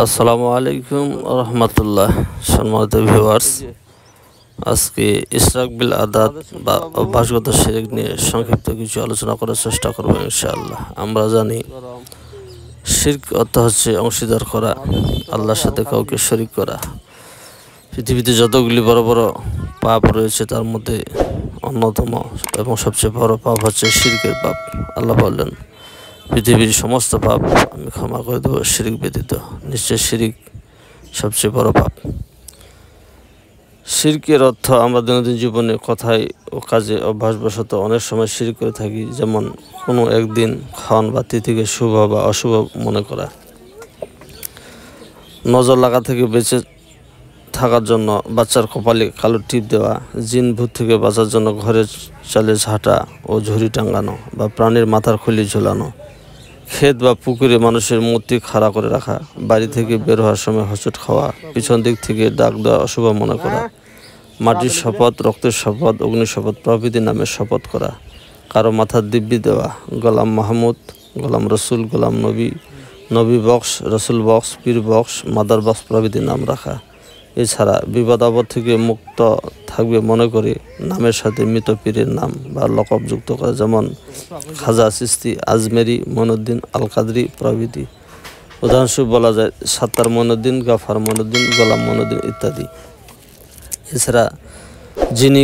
আসসালামু আলাইকুম রহমতুল্লাহ। সম্মানিত ভিউয়ার্স, আজকে ইশরাক বিল আদাত বা অভ্যাসগত শিরক নিয়ে সংক্ষিপ্ত কিছু আলোচনা করার চেষ্টা করব ইনশাআল্লাহ। আমরা জানি শিরক অর্থ হচ্ছে অংশীদার করা, আল্লাহর সাথে কাউকে শরীক করা। পৃথিবীতে যতগুলি বড় বড় পাপ রয়েছে তার মধ্যে অন্যতম এবং সবচেয়ে বড় পাপ হচ্ছে শিরকের পাপ। আল্লাহ বললেন, পৃথিবীর সমস্ত পাপ আমি ক্ষমা করে দেবো শিরিক ব্যতীত। নিশ্চয় শিরিক সবচেয়ে বড় পাপ। শিরকের অর্থ আমরা দৈনন্দিন জীবনে কথায় ও কাজে অভ্যাসবশত অনেক সময় শিরিক করে থাকি। যেমন কোনো একদিন ক্ষণ বা তিথিকে শুভ বা অশুভ মনে করা, নজর লাগা থেকে বেঁচে থাকার জন্য বাচ্চার কপালে কালো টিপ দেওয়া, জিন ভূত থেকে বাঁচার জন্য ঘরের চালে ঝাঁটা ও ঝুড়ি টাঙ্গানো বা প্রাণীর মাথার খুলি ঝোলানো, ক্ষেত বা পুকুরে মানুষের মূর্তি খাড়া করে রাখা, বাড়ি থেকে বের হওয়ার সময় হোঁচট খাওয়া, পিছন দিক থেকে ডাক দেওয়া অশুভ মনে করা, মাটির শপথ, রক্তের শপথ, অগ্নি শপথ প্রভৃতির নামে শপথ করা, কারো মাথার দিব্যি দেওয়া, গোলাম মাহমুদ, গোলাম রসুল, গোলাম নবী, নবী বক্স, রসুল বক্স, পীর বক্স, মাদার বক্স প্রভৃতির নাম রাখা। এছাড়া বিপদ আপদ থেকে মুক্ত থাকবে মনে করে নামের সাথে মৃত পীরের নাম বা লকব যুক্ত করা, যেমন খাজা, চিস্তি, আজমেরি, মঈনুদ্দিন, আল কাদরি প্রভৃতি। উদাহরণস্বরূপ বলা যায় সাত্তার মঈনুদ্দিন, গাফার মঈনুদ্দিন, গোলাম মঈনুদ্দিন ইত্যাদি। এছাড়া যিনি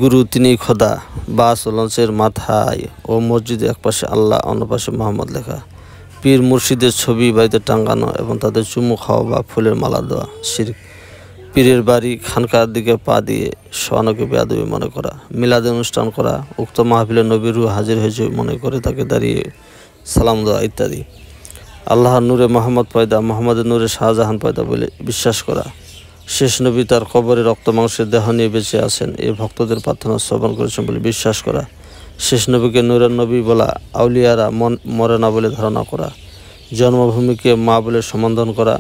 গুরু তিনি খোদা, বাস ও লঞ্চের মাথায় ও মসজিদে একপাশে আল্লাহ অন্য পাশে মোহাম্মদ লেখা, পীর মুর্শিদের ছবি বাড়িতে টাঙ্গানো এবং তাদের চুমু খাওয়া বা ফুলের মালা দেওয়া শিরক। পীরের বাড়ি খানকার দিকে পা দিয়ে শোয়ানোকে বেয়াদবি মনে করা, মিলাদে অনুষ্ঠান করা, উক্ত মাহফিলে নবীর রূহ হাজির হয়েছে মনে করে তাকে দাঁড়িয়ে সালাম দেওয়া ইত্যাদি। আল্লাহর নূরে মোহাম্মদ পয়দা, মোহাম্মদের নূরে শাহজাহান পয়দা বলে বিশ্বাস করা, শেষ নবী তার কবরে রক্ত মাংসের দেহ নিয়ে বেঁচে আছেন, এই ভক্তদের প্রার্থনা শ্রবণ করেছেন বলে বিশ্বাস করা, শেষ নবীকে নূরের নবী বলা, আউলিয়ারা মরে না বলে ধারণা করা, জন্মভূমিকে মা বলে সম্বোধন করা,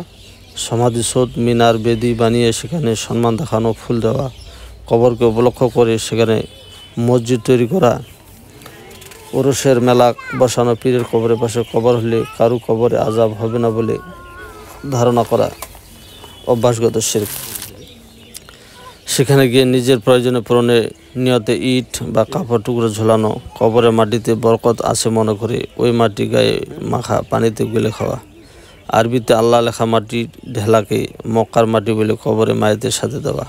সমাধিসৌধ, মিনার, বেদি বানিয়ে সেখানে সম্মান দেখানো, ফুল দেওয়া, কবরকে উপলক্ষ করে সেখানে মসজিদ তৈরি করা, ওরসের মেলা বসানো, পীরের কবরের পাশে কবর হলে কারু কবরে আযাব হবে না বলে ধারণা করা অভ্যাসগত শিরক। সেখানে গিয়ে নিজের প্রয়োজনে পূরণে নিয়তে ইট বা কাপড় টুকরো ঝোলানো, কবরের মাটিতে বরকত আছে মনে করে ওই মাটি গায়ে মাখা, পানিতে গুলে খাওয়া। আরবিতে আল্লাহ লেখা মাটি ঢেলাকে মক্কার মাটি বলে কবরে মায়েদের সাথে দেওয়া,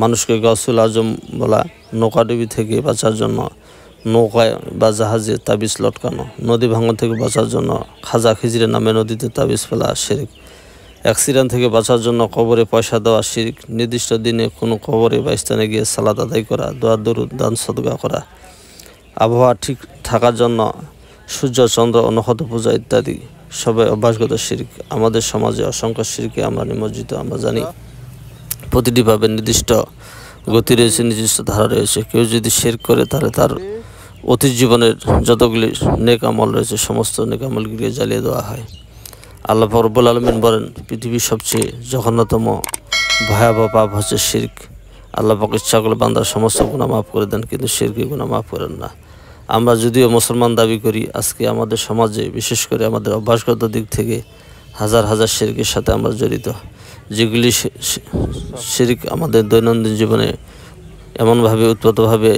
মানুষকে গাউসুল আজম বলা, নৌকাডুবি থেকে বাঁচার জন্য নৌকায় বা জাহাজে তাবিজ লটকানো, নদী ভাঙন থেকে বাঁচার জন্য খাজা খিজরের নামে নদীতে তাবিজ ফেলা শিরক। অ্যাক্সিডেন্ট থেকে বাঁচার জন্য কবরে পয়সা দেওয়া শিরক। নির্দিষ্ট দিনে কোনো কবরে বা স্থানে গিয়ে সালাত আদায় করা, দোয়া দরুদ, দান সদকা করা, আবহাওয়া ঠিক থাকার জন্য সূর্য চন্দ্র ও নক্ষত্র পূজা ইত্যাদি সবাই অভ্যাসগত শিরক। আমাদের সমাজে অসংখ্য শিরকে আমরা নিমজ্জিত। আমরা জানি প্রতিটি ভাবে নির্দিষ্ট গতি রয়েছে, নির্দিষ্ট ধারা রয়েছে। কেউ যদি শিরক করে তাহলে তার অতীত জীবনের যতগুলি নেক আমল রয়েছে সমস্ত নেক আমলগুলিকে জ্বালিয়ে দেওয়া হয়। আল্লাহ রব্বুল আলামিন বলেন, পৃথিবীর সবচেয়ে জঘন্যতম ভয়াবহ পাপ হচ্ছে শিরক। আল্লাহ পাক ইচ্ছা করলে বান্দার সমস্ত গুনাহ মাফ করে দেন, কিন্তু শিরকের গুনাহ মাফ করেন না। আমরা যদিও মুসলমান দাবি করি, আজকে আমাদের সমাজে বিশেষ করে আমাদের অভ্যাসগত দিক থেকে হাজার হাজার শিরকের সাথে আমরা জড়িত। যেগুলি শিরক আমাদের দৈনন্দিন জীবনে এমনভাবে উৎপতভাবে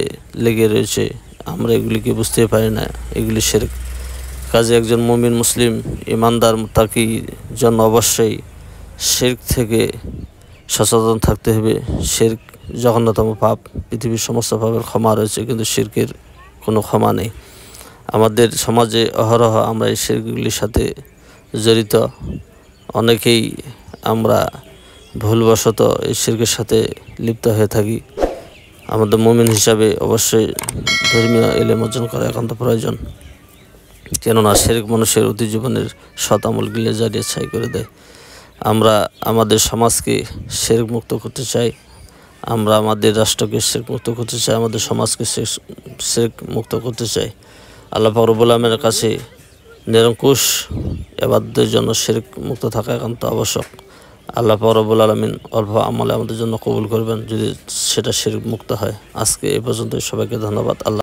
লেগে রয়েছে আমরা এগুলিকে বুঝতে পারি না, এগুলি শিরক। কাজে একজন মুমিন মুসলিম ইমানদার মুত্তাকির জন্য অবশ্যই শিরক থেকে সচেতন থাকতে হবে। শিরক জঘন্যতম পাপ। পৃথিবীর সমস্ত পাপের ক্ষমা রয়েছে, কিন্তু শিরকের কোনো ক্ষমা নেই। আমাদের সমাজে অহরহ আমরা এই শিরকগুলির সাথে জড়িত। অনেকেই আমরা ভুলবশত এই শিরকের সাথে লিপ্ত হয়ে থাকি। আমাদের মুমিন হিসাবে অবশ্যই ধর্মীয় ইলম অর্জন করা একান্ত প্রয়োজন, কেননা শিরক মানুষের অতীত জীবনের সৎ আমলগুলি জ্বালিয়ে ছাই করে দেয়। আমরা আমাদের সমাজকে শিরক মুক্ত করতে চাই, আমরা আমাদের রাষ্ট্রকে শিরক মুক্ত করতে চাই, আমাদের সমাজকে শিরক মুক্ত করতে চাই। আল্লাহ পাক রব্বুল আলামিনের কাছে নিরঙ্কুশ ইবাদতের জন্য শিরক মুক্ত থাকা একান্ত আবশ্যক। আল্লাহ পাক রব্বুল আলামিন অল্প আমলে আমাদের জন্য কবুল করবেন যদি সেটা শিরক মুক্ত হয়। আজকে এ পর্যন্ত, সবাইকে ধন্যবাদ। আল্লাহ।